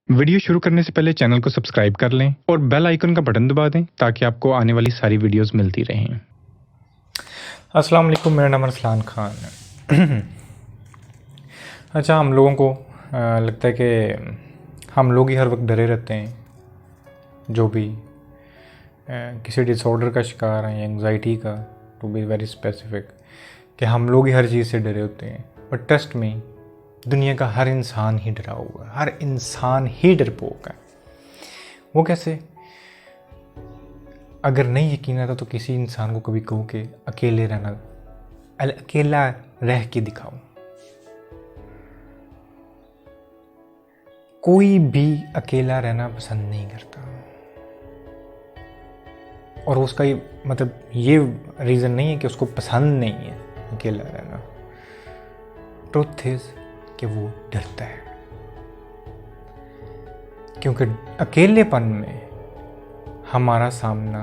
Video शुरू करने से पहले चैनल को सब्सक्राइब कर लें और बेल आइकन का बटन दबा दें ताकि आपको आने वाली सारी वीडियोस मिलती रहें। अस्सलाम वालेकुम, मेरा नाम अरसलान खान है। अच्छा, हम लोगों को लगता है कि हम लोग ही हर वक्त डरे रहते हैं, जो भी किसी डिसऑर्डर का शिकार हैं, एंग्जाइटी का, टू बी वेरी स्पेसिफिक, कि हम लोग ही हर चीज़ से डरे होते हैं। बट ट्रस्ट मी, दुनिया का हर इंसान ही डरा हुआ है, हर इंसान ही डरपोक है। वो कैसे? अगर नहीं यकीन आता तो किसी इंसान को कभी कहो कि अकेले रहना, अकेला रह के दिखाओ। कोई भी अकेला रहना पसंद नहीं करता, और उसका ये मतलब ये रीज़न नहीं है कि उसको पसंद नहीं है अकेला रहना। ट्रुथ इज कि वो डरता है, क्योंकि अकेलेपन में हमारा सामना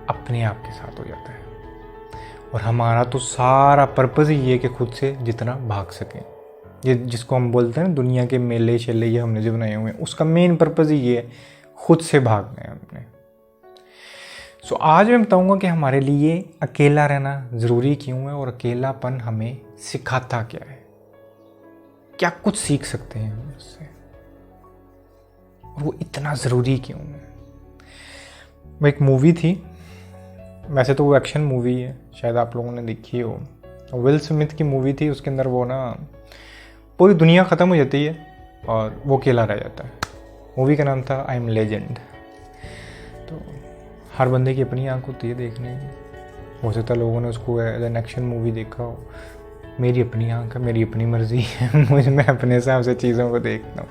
अपने आप के साथ हो जाता है, और हमारा तो सारा पर्पज़ ही है कि खुद से जितना भाग सकें। ये जिसको हम बोलते हैं ना, दुनिया के मेले शेले ये हमने जो बनाए हुए हैं, उसका मेन पर्पज़ ही ये है, खुद से भागना है अपने। सो आज मैं बताऊंगा कि हमारे लिए अकेला रहना ज़रूरी क्यों है, और अकेलापन हमें सिखाता क्या है, क्या कुछ सीख सकते हैं हम उससे, और वो इतना ज़रूरी क्यों है। वो एक मूवी थी, वैसे तो वो एक्शन मूवी है, शायद आप लोगों ने देखी हो। विल स्मिथ की मूवी थी। उसके अंदर वो ना पूरी दुनिया ख़त्म हो जाती है और वो अकेला रह जाता है। मूवी का नाम था आई एम लेजेंड। तो हर बंदे की अपनी आंख होती है देखने की। हो सकता है लोगों ने उसको एज एन एक्शन मूवी देखा हो। मेरी अपनी आंख है, मेरी अपनी मर्ज़ी है। मुझे मैं अपने हिसाब से चीज़ों को देखता हूँ।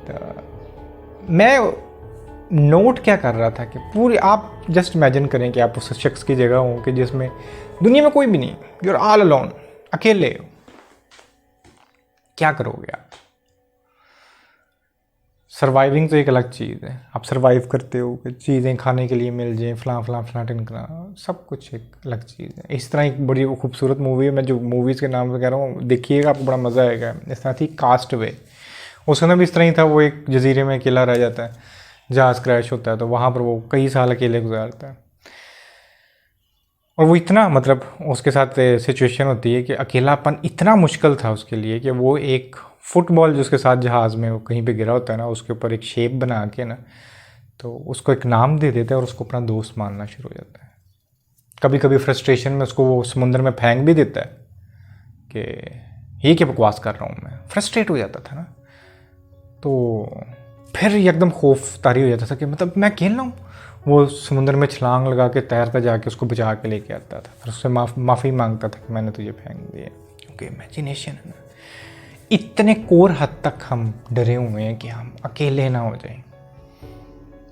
तो मैं नोट क्या कर रहा था कि पूरी, आप जस्ट इमेजिन करें कि आप उस शख्स की जगह हो कि जिसमें दुनिया में कोई भी नहीं, यू आर ऑल अलोन, अकेले हो। क्या करोगे आप? सर्वाइविंग तो एक अलग चीज़ है, आप सर्वाइव करते हो कि चीज़ें खाने के लिए मिल जाएं, फलां टिनकना, सब कुछ एक अलग चीज़ है। इस तरह एक बड़ी खूबसूरत मूवी है, मैं जो मूवीज़ के नाम वगैरह हूँ देखिएगा, आपको बड़ा मज़ा आएगा। इस तरह थी कास्टवे, उसके अंदर भी इस तरह ही था। वो एक जजीरे में अकेला रह जाता है, जहाज़ क्रैश होता है, तो वहाँ पर वो कई साल अकेले गुजारता है। और वो इतना, मतलब उसके साथ सिचुएशन होती है कि अकेलापन इतना मुश्किल था उसके लिए कि वो एक फुटबॉल जो उसके साथ जहाज़ में वो कहीं पे गिरा होता है ना, उसके ऊपर एक शेप बना के ना, तो उसको एक नाम दे देता है और उसको अपना दोस्त मानना शुरू हो जाता है। कभी कभी फ्रस्ट्रेशन में उसको वो समुद्र में फेंक भी देता है कि ये क्या बकवास कर रहा हूँ मैं, फ्रस्ट्रेट हो जाता था ना। तो फिर एकदम खौफ तारी हो जाता था कि मतलब मैं खेल रहा हूँ। वो समुद्र में छलांग लगा के तैरता जाके उसको बचा के लेके आता था, फिर उससे माफ़ी मांगता था कि मैंने तुझे फेंक दिया, क्योंकि इमेजिनेशन है ना। इतने कोर हद तक हम डरे हुए हैं कि हम अकेले ना हो जाएं,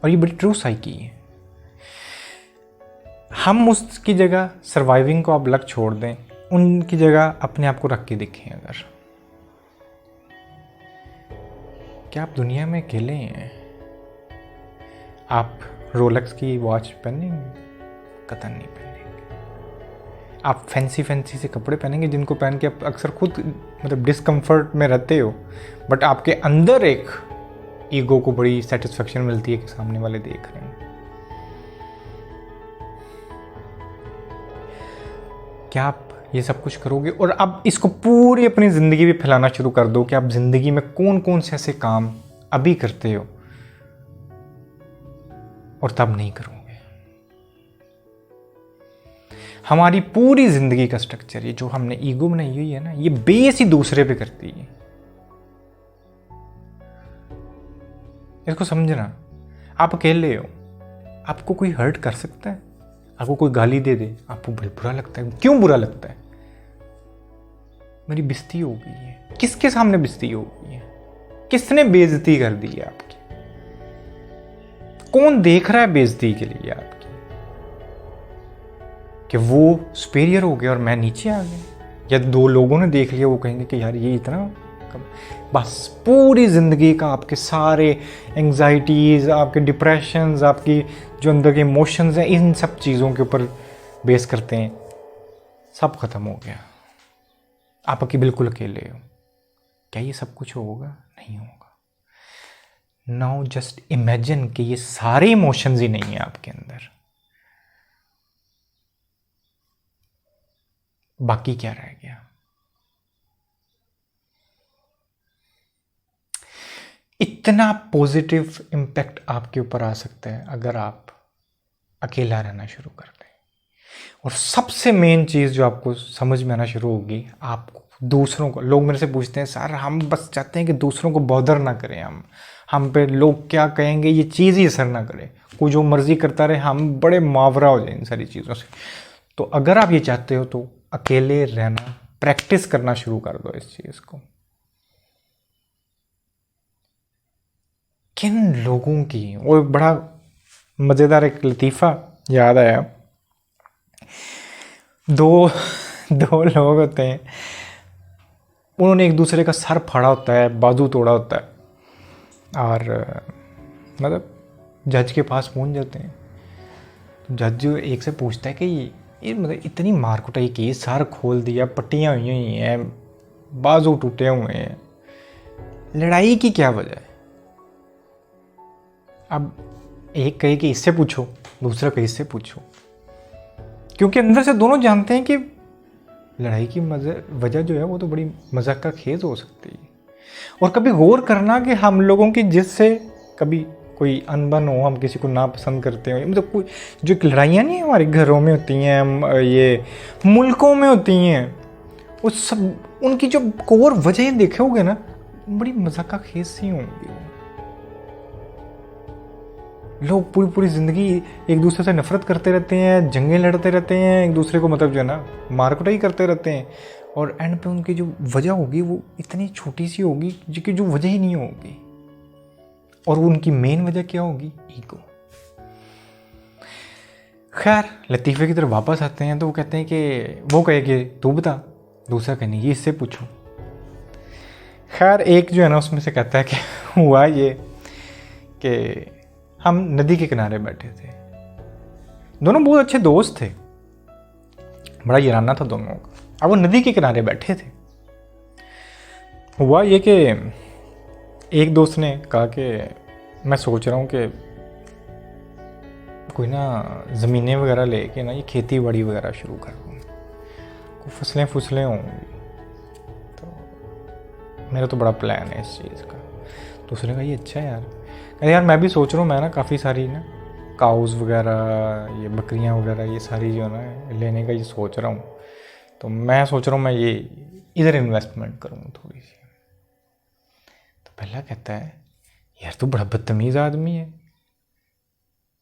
और ये बड़ी ट्रू साइकी है। हम उसकी जगह सर्वाइविंग को आप अलग छोड़ दें, उनकी जगह अपने आप को रख के देखें। अगर क्या आप दुनिया में अकेले हैं? आप रोलेक्स की वॉच पहनेंगे? कतई नहीं पहनेंगे। आप फैंसी से कपड़े पहनेंगे जिनको पहन के आप अक्सर खुद मतलब डिस्कम्फर्ट में रहते हो, बट आपके अंदर एक ईगो को बड़ी सेटिस्फेक्शन मिलती है कि सामने वाले देख रहे हैं। क्या आप ये सब कुछ करोगे? और अब इसको पूरी अपनी ज़िंदगी भी फैलाना शुरू कर दो कि आप ज़िंदगी में कौन कौन से ऐसे काम अभी करते हो और तब नहीं करोगे। हमारी पूरी ज़िंदगी का स्ट्रक्चर, ये जो हमने ईगो बनाई हुई है ना, ये बेस ही दूसरे पे करती है। इसको समझना। आप अकेले हो, आपको कोई हर्ट कर सकता है, आपको कोई गाली दे दे, आपको बुरा लगता है। क्यों बुरा लगता है? मेरी बेइज्जती हो गई है। किसके सामने बेइज्जती हो गई है? किसने बेइज्जती कर दी है आपकी? कौन देख रहा है बेइज्जती के लिए आपकी? कि वो सुपीरियर हो गया और मैं नीचे आ गया, या दो लोगों ने देख लिया, वो कहेंगे कि यार ये इतना कम। बस पूरी ज़िंदगी का आपके सारे एंग्जाइटीज़, आपके डिप्रेशंस, आपकी जो अंदर के इमोशंस हैं, इन सब चीज़ों के ऊपर बेस करते हैं। सब खत्म हो गया, आप बिल्कुल अकेले हो। क्या ये सब कुछ होगा? नहीं होगा। नाउ जस्ट इमेजिन कि ये सारे इमोशंस ही नहीं है आपके अंदर, बाकी क्या रह गया? इतना पॉजिटिव इम्पैक्ट आपके ऊपर आ सकता है अगर आप अकेला रहना शुरू कर दें। और सबसे मेन चीज़ जो आपको समझ में आना शुरू होगी, आपको दूसरों को, लोग मेरे से पूछते हैं सर हम बस चाहते हैं कि दूसरों को बॉदर ना करें, हम पे लोग क्या कहेंगे ये चीज़ ही असर ना करे, कोई जो मर्जी करता रहे, हम बड़े मावरा हो जाए इन सारी चीज़ों से। तो अगर आप ये चाहते हो तो अकेले रहना प्रैक्टिस करना शुरू कर दो इस चीज़ को। किन लोगों की, वो बड़ा मज़ेदार एक लतीफ़ा याद आया। दो लोग होते हैं, उन्होंने एक दूसरे का सर फाड़ा होता है, बाजू तोड़ा होता है, और मतलब जज के पास पहुंच जाते हैं। तो जज एक से पूछता है कि ये मतलब इतनी मार कुटाई की, सर खोल दिया, पट्टियाँ हुई हैं, बाजू टूटे हुए हैं, लड़ाई की क्या वजह है? अब एक कहे कि इससे पूछो, दूसरा कहे इससे पूछो, क्योंकि अंदर से दोनों जानते हैं कि लड़ाई की वजह जो है वो तो बड़ी मजाक का खेज हो सकती है। और कभी गौर करना कि हम लोगों की जिससे कभी कोई अनबन हो, हम किसी को नापसंद करते हो, मतलब कोई जो लड़ाइयाँ नहीं हमारे घरों में होती हैं, ये मुल्कों में होती हैं, उस सब उनकी जो कोर वजह देखोगे ना, बड़ी मजाक का खेज सी होंगी। लोग पूरी पूरी ज़िंदगी एक दूसरे से नफरत करते रहते हैं, जंगें लड़ते रहते हैं, एक दूसरे को मतलब जो है ना मारकुटाई करते रहते हैं, और एंड पे उनकी जो वजह होगी वो इतनी छोटी सी होगी जिसकी जो वजह ही नहीं होगी। और उनकी मेन वजह क्या होगी? ईगो। खैर लतीफ़े की तरफ वापस आते हैं तो वो कहते हैं कि वो कहे कि तू बता, दूसरा कहने ये इससे पूछो। खैर एक जो है ना उसमें से कहता है कि हुआ ये कि हम नदी के किनारे बैठे थे, दोनों बहुत अच्छे दोस्त थे, बड़ा याराना था दोनों का। अब वो नदी के किनारे बैठे थे। हुआ ये कि एक दोस्त ने कहा कि मैं सोच रहा हूँ कि कोई ना ज़मीनें वगैरह लेके ना ये खेती बाड़ी वगैरह शुरू कर दूँ, कोई फसलें होंगी, तो मेरा तो बड़ा प्लान है इस चीज़ का। दूसरे का ये अच्छा है यार मैं भी सोच रहा हूँ, मैं ना काफ़ी सारी ना काउज़ वगैरह, ये बकरियाँ वगैरह, ये सारी जो है ना लेने का ये सोच रहा हूँ। तो मैं सोच रहा हूँ मैं ये इधर इन्वेस्टमेंट करूँ थोड़ी सी। तो पहला कहता है यार तू बड़ा बदतमीज़ आदमी है,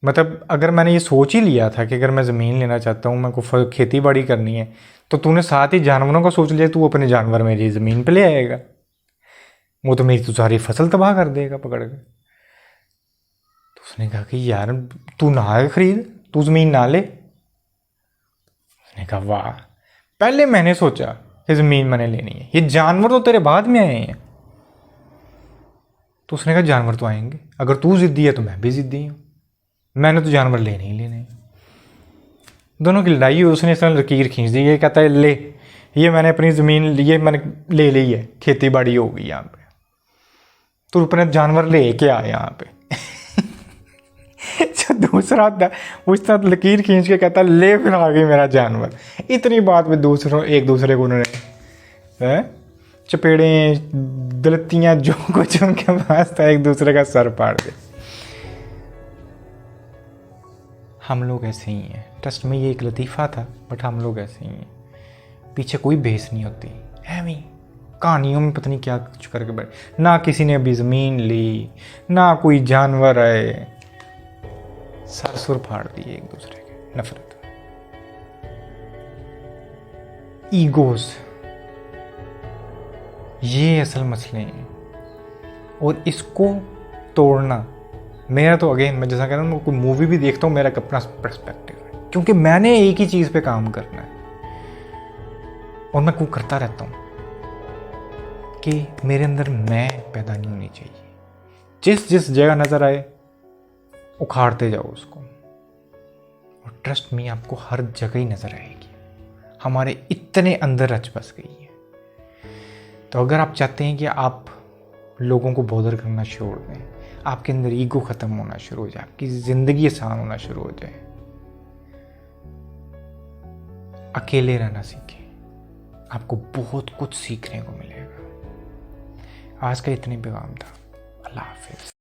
मतलब अगर मैंने ये सोच ही लिया था कि अगर मैं ज़मीन लेना चाहता हूँ, मैं को खेती बाड़ी करनी है, तो तूने साथ ही जानवरों का सोच लिया, तू अपने जानवर मेरी ज़मीन पे ले आएगा, वो तो मेरी तो सारी फसल तबाह कर देगा पकड़ के। तो उसने कहा कि यार तू ना खरीद, तू ज़मीन ना ले। उसने कहा वाह, पहले मैंने सोचा कि ज़मीन मैंने लेनी है, ये जानवर तो तेरे बाद में आए हैं। तो उसने कहा जानवर तो आएंगे, अगर तू ज़िद्दी है तो मैं भी ज़िद्दी हूँ, मैंने तो जानवर लेने ही लेने। दोनों की लड़ाई हुई, उसने इस तरह लकीर खींच दी, ये कहता है ले, ये मैंने अपनी ज़मीन ये मैंने ले ली है, खेती बाड़ी हो गई यहाँ पे, तो अपने जानवर ले के आ यहाँ पे। जो दूसरा था उस तरह लकीर खींच के कहता ले फिर आ गई मेरा जानवर। इतनी बात में दूसरों एक दूसरे को उन्होंने चपेड़ें दलतियाँ जो कुछ उनके पास था एक दूसरे का सर फाड़ दे। हम लोग ऐसे ही हैं, ट्रस्ट में ये एक लतीफ़ा था, बट हम लोग ऐसे ही हैं, पीछे कोई बेस नहीं होती, ऐवी कहानियों में पता नहीं क्या कुछ करके बैठे, ना किसी ने अभी ज़मीन ली, ना कोई जानवर आए, सर सुर फाड़ दिए एक दूसरे के, नफरत, ईगोज, ये असल मसले हैं। और इसको तोड़ना, मेरा तो अगेन मैं जैसा कह रहा हूँ, कोई मूवी भी देखता हूँ मेरा अपना पर्सपेक्टिव है, क्योंकि मैंने एक ही चीज़ पे काम करना है और मैं कुछ करता रहता हूँ कि मेरे अंदर मैं पैदा नहीं होनी चाहिए। जिस जगह नज़र आए उखाड़ते जाओ उसको, और ट्रस्ट में आपको हर जगह ही नज़र आएगी, हमारे इतने अंदर रच बस गई है। तो अगर आप चाहते हैं कि आप लोगों को बॉदर करना छोड़ दें, आपके अंदर ईगो ख़त्म होना शुरू हो जाए, आपकी ज़िंदगी आसान होना शुरू हो जाए। अकेले रहना सीखें, आपको बहुत कुछ सीखने को मिलेगा। आज का इतनी पैगाम था। अल्लाह हाफिज़।